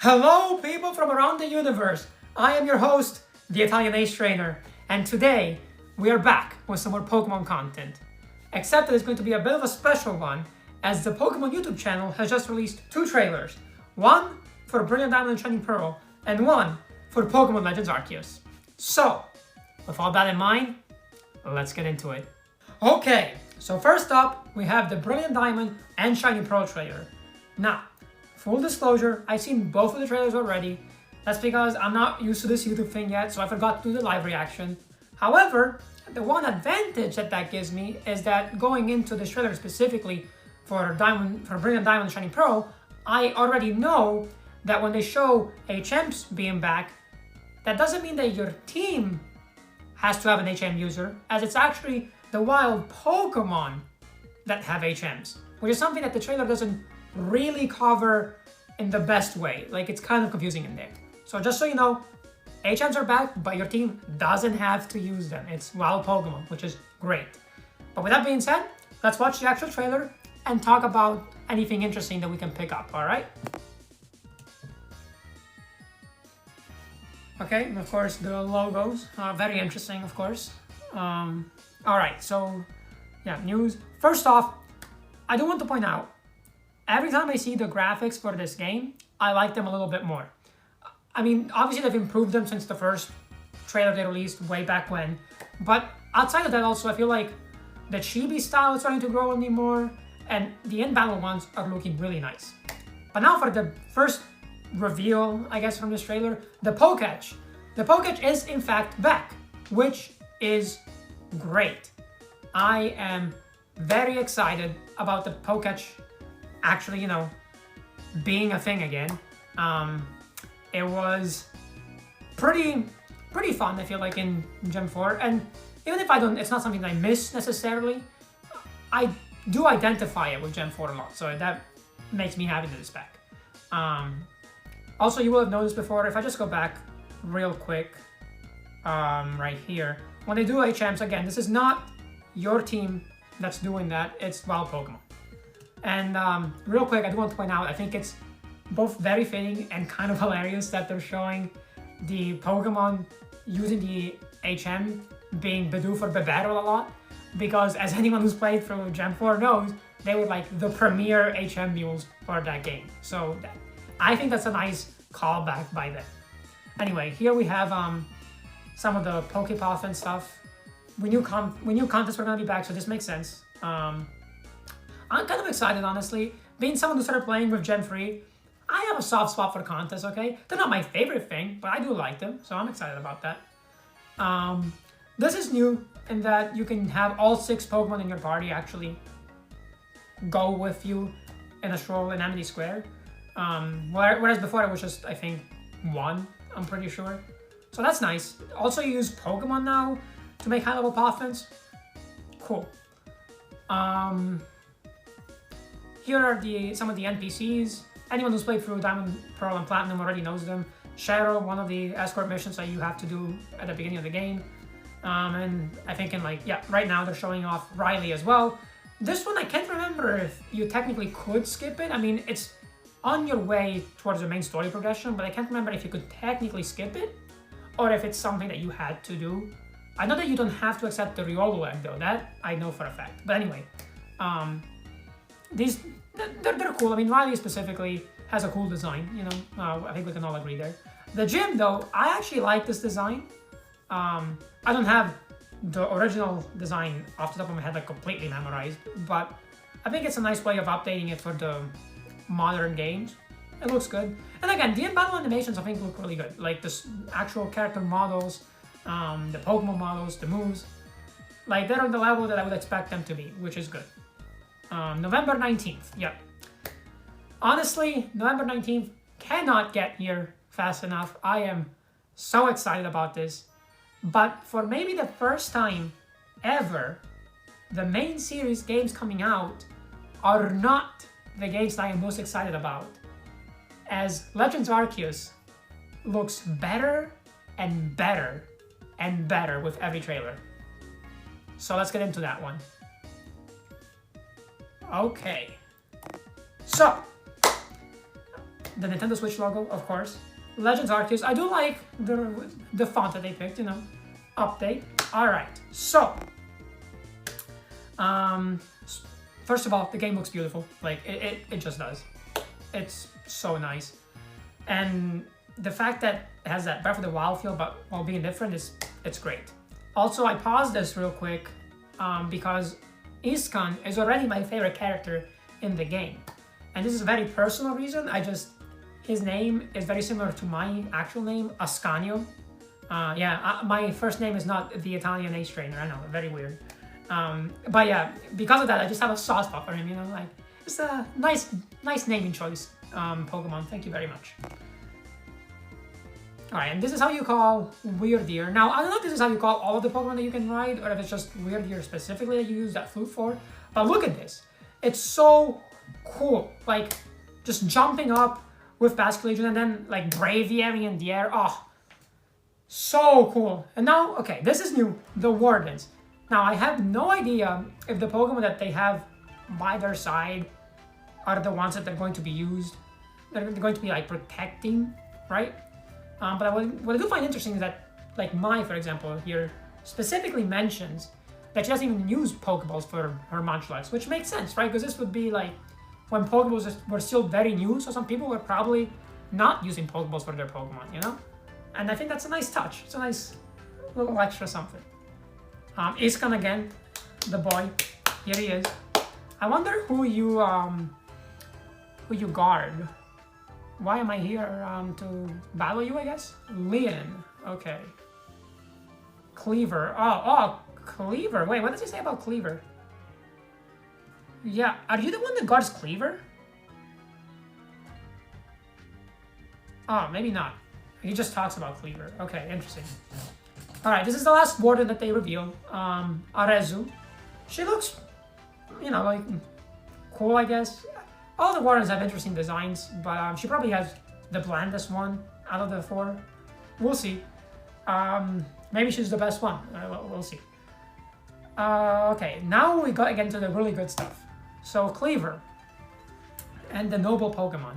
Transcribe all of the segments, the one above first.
Hello, people from around the universe. I am your host, the Italian Ace Trainer, and today we are back with some more Pokemon content. Except that it's going to be a bit of a special one, as the Pokemon YouTube channel has just released two trailers. One for Brilliant Diamond and Shining Pearl, and one for Pokemon Legends Arceus. So, with all that in mind, let's get into it. Okay, so first up, we have the Brilliant Diamond and Shining Pearl trailer. Now, full disclosure, I've seen both of the trailers already. That's because I'm not used to this YouTube thing yet, so I forgot to do the live reaction. However, the one advantage that gives me is that going into this trailer specifically for Brilliant Diamond and Shining Pearl, I already know that when they show HMs being back, that doesn't mean that your team has to have an HM user, as it's actually the wild Pokemon that have HMs, which is something that the trailer doesn't really cover in the best way. Like, it's kind of confusing in there. So just so you know, HMs are back, but your team doesn't have to use them. It's wild Pokemon, which is great. But with that being said, let's watch the actual trailer and talk about anything interesting that we can pick up, all right? Okay, and of course the logos are very interesting, of course. All right, so yeah, news. First off, I do want to point out, every time I see the graphics for this game, I like them a little bit more. I mean, obviously they've improved them since the first trailer they released way back when, but outside of that also, I feel like the chibi style is starting to grow on me more, and the in-battle ones are looking really nice. But now for the first reveal, I guess, from this trailer, the Poketch. The Poketch is in fact back, which is great. I am very excited about the Poketch actually, being a thing again. It was pretty fun, I feel like, in Gen 4. And even if it's not something I miss necessarily, I do identify it with Gen 4 a lot. So that makes me happy that it's back. Also, you will have noticed before, if I just go back real quick, right here, when they do HMs, again, this is not your team that's doing that, it's wild Pokemon. And real quick, I do want to point out, I think it's both very fitting and kind of hilarious that they're showing the Pokemon using the HM being Bidoof or Bibarel a lot, because as anyone who's played through Gen 4 knows, they were like the premier HM mules for that game. So I think that's a nice callback by them. Anyway, here we have some of the Pokepath and stuff. We knew contests were gonna be back, so this makes sense. I'm kind of excited, honestly. Being someone who started playing with Gen 3, I have a soft spot for contests, okay? They're not my favorite thing, but I do like them, so I'm excited about that. This is new in that you can have all 6 Pokemon in your party actually go with you in a stroll in Amity Square. Whereas before it was just, I think, 1, I'm pretty sure. So that's nice. Also, you use Pokemon now to make high-level Poffins. Cool. Here are some of the NPCs. Anyone who's played through Diamond, Pearl, and Platinum already knows them. Shadow, one of the escort missions that you have to do at the beginning of the game. And I think right now they're showing off Riley as well. This one, I can't remember if you technically could skip it. I mean, it's on your way towards the main story progression, but I can't remember if you could technically skip it or if it's something that you had to do. I know that you don't have to accept the Riolu egg though, that I know for a fact. But anyway, they're cool. I mean, Riley specifically has a cool design, I think we can all agree there. The gym though, I actually like this design. I don't have the original design off the top of my head like completely memorized, but I think it's a nice way of updating it for the modern games. It looks good. And again, the in-battle animations I think look really good. Like the actual character models, the Pokemon models, the moves. Like, they're on the level that I would expect them to be, which is good. November 19th, yep. Honestly, November 19th cannot get here fast enough. I am so excited about this. But for maybe the first time ever, the main series games coming out are not the games that I am most excited about, as Legends Arceus looks better and better and better with every trailer. So let's get into that one. Okay. So, the Nintendo Switch logo, of course. Legends Arceus. I do like the font that they picked, you know. Update. All right. So, first of all, the game looks beautiful. Like it just does. It's so nice, and the fact that it has that Breath of the Wild feel, but while being different, it's great. Also, I paused this real quick because Iskan is already my favorite character in the game, and this is a very personal reason. His name is very similar to my actual name, Ascanio. My first name is not the Italian Ace Trainer. I know, very weird. But yeah, because of that, I just have a soft spot for him. You know, like it's a nice naming choice. Pokemon, thank you very much. Alright, and this is how you call Weirdeer. Now, I don't know if this is how you call all of the Pokemon that you can ride, or if it's just Weirdeer specifically that you use that flute for. But look at this. It's so cool. Like, just jumping up with Basculegion and then, like, Braviary in the air. Oh, so cool. And now, okay, this is new. The Wardens. Now, I have no idea if the Pokemon that they have by their side are the ones that they're going to be used. They're going to be, like, protecting, right? But what I do find interesting is that, like, Mai, for example, here specifically mentions that she doesn't even use Pokeballs for her Munchlax, which makes sense, right? Because this would be, like, when Pokeballs were still very new, so some people were probably not using Pokeballs for their Pokemon, you know? And I think that's a nice touch. It's a nice little extra something. Iskan again, the boy. Here he is. I wonder who you guard. Why am I here? To battle you, I guess? Leon. Okay. Cleaver. Oh, Cleaver. Wait, what does he say about Cleaver? Yeah, are you the one that guards Cleaver? Oh, maybe not. He just talks about Cleaver. Okay, interesting. Alright, this is the last warden that they reveal. Arezu. She looks, you know, like, cool, I guess. All the wardens have interesting designs, but she probably has the blandest one out of the four. We'll see. Maybe she's the best one. We'll see. Okay, now we got again to the really good stuff. So Cleaver and the noble Pokemon.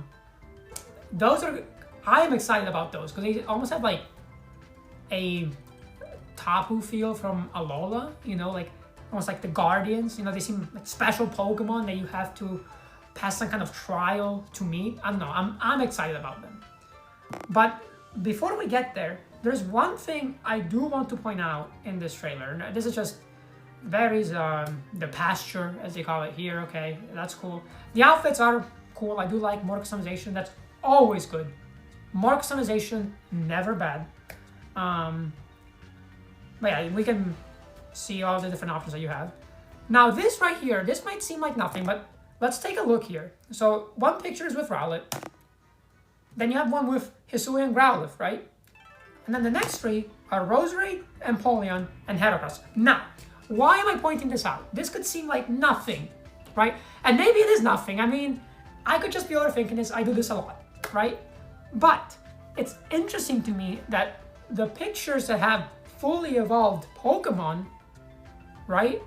Those are, I am excited about those because they almost have like a Tapu feel from Alola, you know, like almost like the Guardians. You know, they seem like special Pokemon that you have to pass some kind of trial to meet. I don't know, I'm excited about them. But before we get there, there's one thing I do want to point out in this trailer. This is just varies the pasture, as they call it here. Okay, that's cool. The outfits are cool. I do like more customization. That's always good. More customization, never bad. But yeah, we can see all the different options that you have. Now this right here, this might seem like nothing, but let's take a look here. So one picture is with Rowlet. Then you have one with Hisuian and Growlithe, right? And then the next three are Roserade, Empoleon, and Heracross. Now, why am I pointing this out? This could seem like nothing, right? And maybe it is nothing. I mean, I could just be overthinking this. I do this a lot, right? But it's interesting to me that the pictures that have fully evolved Pokemon, right,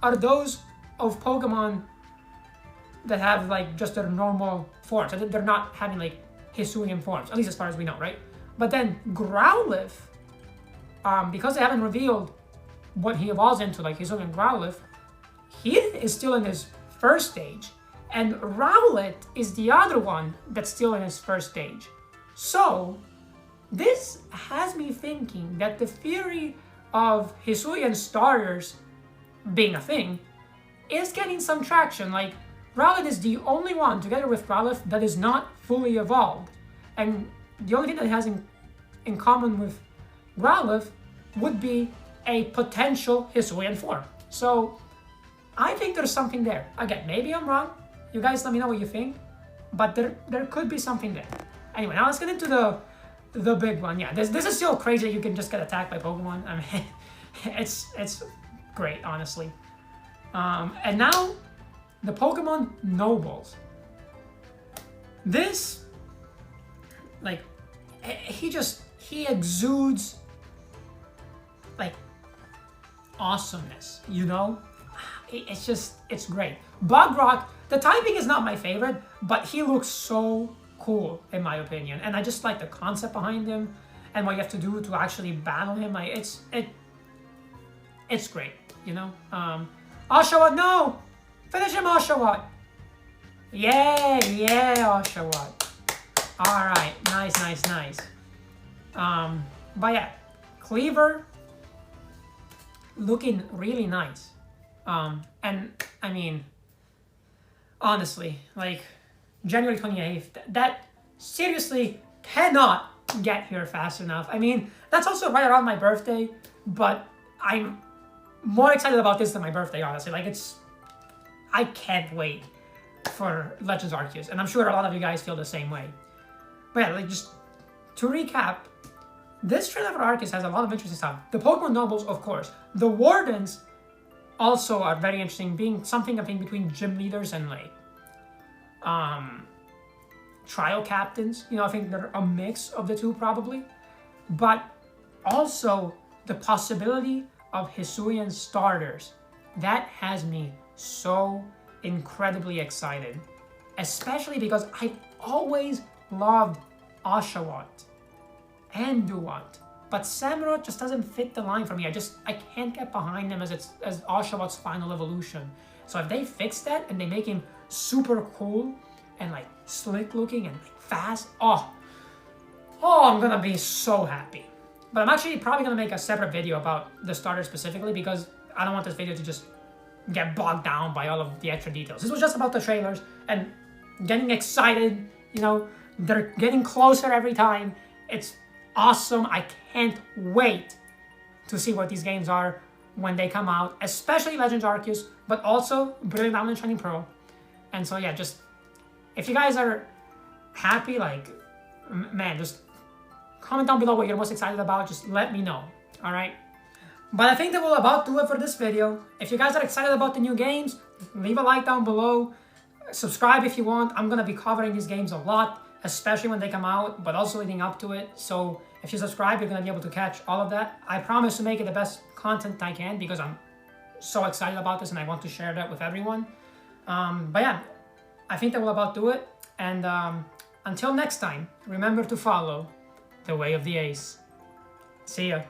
are those of Pokemon that have like just their normal forms. So they're not having like Hisuian forms, at least as far as we know, right? But then Growlithe, because they haven't revealed what he evolves into, like Hisuian Growlithe, he is still in his first stage, and Rowlet is the other one that's still in his first stage. So this has me thinking that the theory of Hisuian starters being a thing is getting some traction. Like, Rowlet is the only one, together with Growlithe, that is not fully evolved. And the only thing that it has in common with Growlithe would be a potential Hisuian form. So I think there's something there. Again, maybe I'm wrong. You guys let me know what you think. But there could be something there. Anyway, now let's get into the big one. Yeah, this is still crazy that you can just get attacked by Pokemon. I mean, it's great, honestly. And now, the Pokemon Nobles. This, like, he exudes, like, awesomeness, you know? It's great. Bugrock, the typing is not my favorite, but he looks so cool in my opinion, and I just like the concept behind him and what you have to do to actually battle him. Like it's great, you know. Oshawott, no! Finish him, Oshawott! Yeah, Oshawott. Alright, nice. But yeah, Cleaver looking really nice. And I mean, honestly, like January 28th, that seriously cannot get here fast enough. I mean, that's also right around my birthday, but I'm more excited about this than my birthday, honestly. Like, I can't wait for Legends Arceus, and I'm sure a lot of you guys feel the same way. But yeah, like, just to recap, this trailer for Arceus has a lot of interesting stuff. The Pokemon Nobles, of course. The Wardens also are very interesting, being something, I think, between gym leaders and, like, trial captains. You know, I think they're a mix of the two, probably. But also, the possibility of Hisuian starters. That has me so incredibly excited. Especially because I've always loved Oshawott and Duwant. But Samurott just doesn't fit the line for me. I can't get behind him as Oshawott's final evolution. So if they fix that and they make him super cool and like slick looking and like fast, oh, I'm gonna be so happy. But I'm actually probably gonna make a separate video about the starter specifically because I don't want this video to just get bogged down by all of the extra details. This was just about the trailers and getting excited. You know, they're getting closer every time. It's awesome. I can't wait to see what these games are when they come out, especially Legends Arceus, but also Brilliant Diamond and Shining Pearl. And so yeah, just if you guys are happy, like, man, just comment down below what you're most excited about. Just let me know, all right? But I think that will about do it for this video. If you guys are excited about the new games, leave a like down below. Subscribe if you want. I'm going to be covering these games a lot, especially when they come out, but also leading up to it. So if you subscribe, you're going to be able to catch all of that. I promise to make it the best content I can because I'm so excited about this and I want to share that with everyone. But yeah, I think that will about do it. And until next time, remember to follow the way of the ace. See ya.